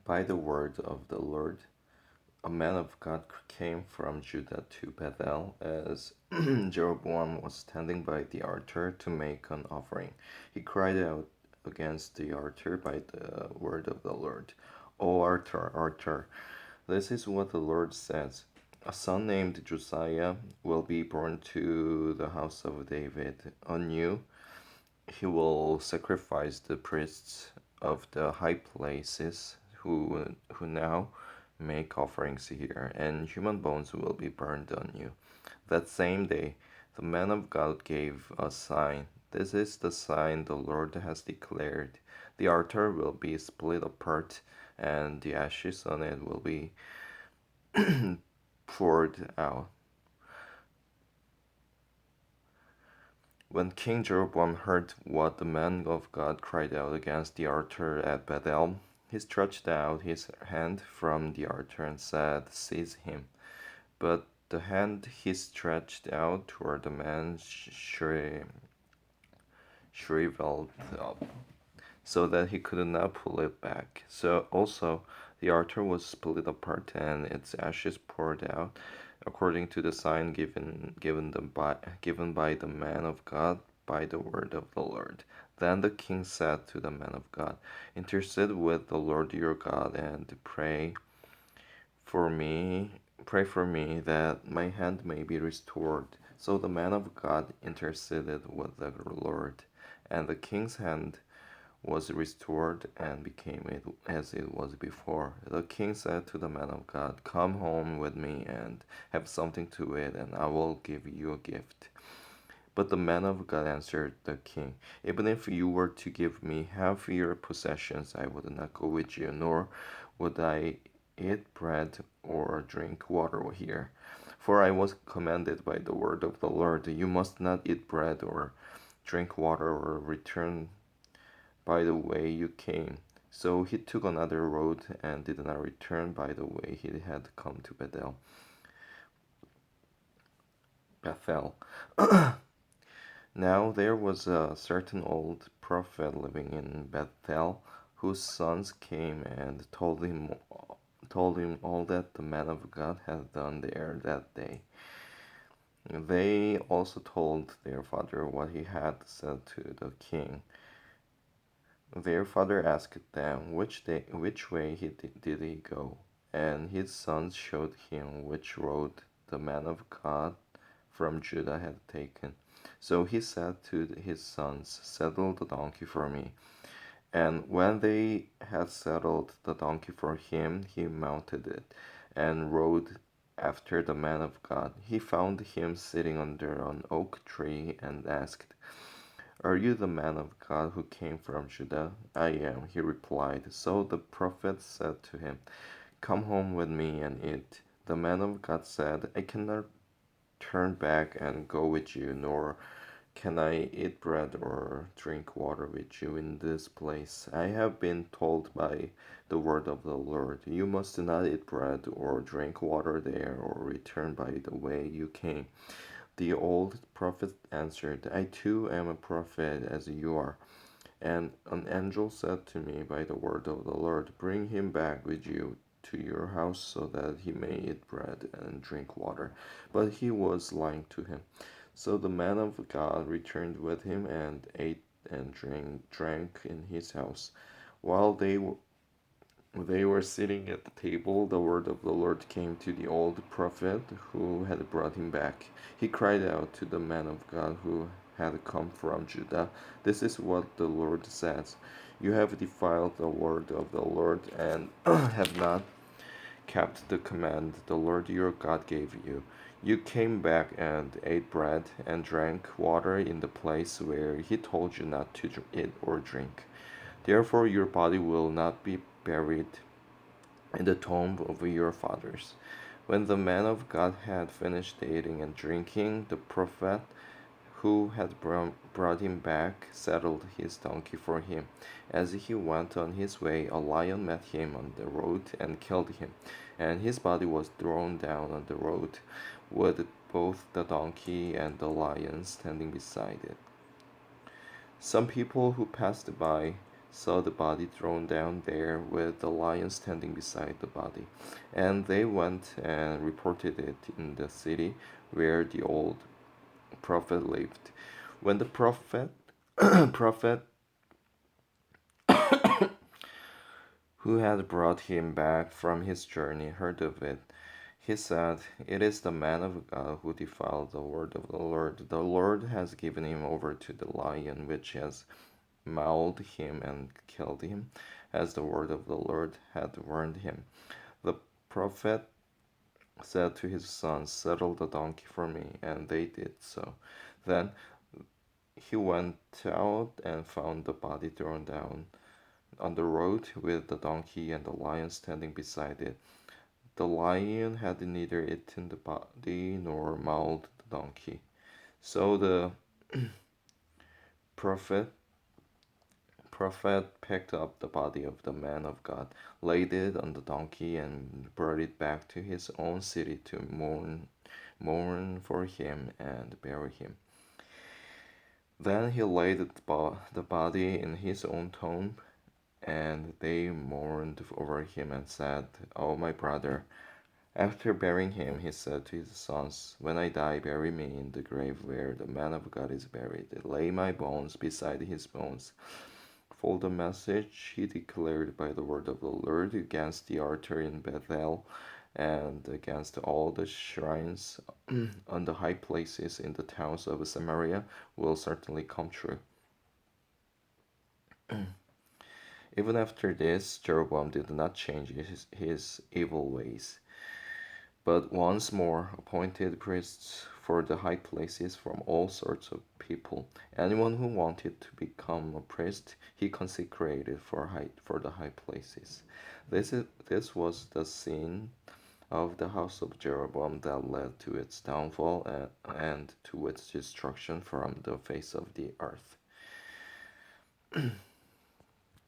By the word of the Lord, a man of God came from Judah to Bethel as Jeroboam was standing by the altar to make an offering. He cried out against the altar by the word of the Lord. O altar, altar, this is what the Lord says. A son named Josiah will be born to the house of David. Anew, he will sacrifice the priests of the high places who now make offerings here, and human bones will be burned on you. That same day, the man of God gave a sign. This is the sign the Lord has declared. The altar will be split apart, and the ashes on it will be poured out. When King Jeroboam heard what the man of God cried out against the altar at Bethel, he stretched out his hand from the altar and said, "Seize him." But the hand he stretched out toward the man shriveled up, so that he could not pull it back. So also the altar was split apart, and its ashes poured out, according to the sign given by the man of God by the word of the Lord. Then the king said to the man of God, "Intercede with the Lord your God and for me, pray for me that my hand may be restored." So the man of God interceded with the Lord, and the king's hand was restored and became as it was before. The king said to the man of God, "Come home with me and have something to eat, and I will give you a gift." But the man of God answered the king, "Even if you were to give me half your possessions, I would not go with you, nor would I eat bread or drink water here. For I was commanded by the word of the Lord, you must not eat bread or drink water or return by the way you came." So he took another road and did not return by the way he had come to Bethel. Now there was a certain old prophet living in Bethel, whose sons came and told him all that the man of God had done there that day. They also told their father what he had said to the king. Their father asked them which way did he go, and his sons showed him which road the man of God from Judah had taken. So he said to his sons, "Saddle the donkey for me." And when they had saddled the donkey for him, he mounted it and rode after the man of God. He found him sitting under an oak tree and asked, "Are you the man of God who came from Judah?" "I am," he replied. So the prophet said to him, "Come home with me and eat." The man of God said, "I cannot turn back and go with you, nor can I eat bread or drink water with you in this place. I have been told by the word of the Lord, you must not eat bread or drink water there, or return by the way you came." The old prophet answered, "I too am a prophet as you are." And an angel said to me by the word of the Lord, "Bring him back with you to your house so that he may eat bread and drink water." But he was lying to him. So the man of God returned with him and ate and drank in his house. While they were sitting at the table, the word of the Lord came to the old prophet who had brought him back. He cried out to the man of God who had come from Judah, "This is what the Lord says. You have defiled the word of the Lord and have not kept the command the Lord your God gave you. You came back and ate bread and drank water in the place where he told you not to eat or drink. Therefore your body will not be buried in the tomb of your fathers." When the man of God had finished eating and drinking, the prophet who had brought him back saddled his donkey for him. As he went on his way, a lion met him on the road and killed him, and his body was thrown down on the road, with both the donkey and the lion standing beside it. Some people who passed by saw the body thrown down there with the lion standing beside the body. And they went and reported it in the city where the old prophet lived. When the prophet prophet who had brought him back from his journey heard of it, he said, "It is the man of God who defiled the word of the Lord. The Lord has given him over to the lion, which has mauled him and killed him, as the word of the Lord had warned him." The prophet said to his sons, "Settle the donkey for me," and they did so. Then he went out and found the body thrown down on the road with the donkey and the lion standing beside it. The lion had neither eaten the body nor mauled the donkey. So the prophet prophet picked up the body of the man of God, laid it on the donkey, and brought it back to his own city to mourn for him and bury him. Then he laid the body in his own tomb, and they mourned over him and said, "Oh, my brother." After burying him, he said to his sons, "When I die, bury me in the grave where the man of God is buried. Lay my bones beside his bones." For the message he declared by the word of the Lord against the altar in Bethel and against all the shrines on the high places in the towns of Samaria will certainly come true. Even after this, Jeroboam did not change his evil ways, but once more appointed priests for the high places from all sorts of people. Anyone who wanted to become a priest, he consecrated for the high places. This was the sin of the house of Jeroboam that led to its downfall and to its destruction from the face of the earth.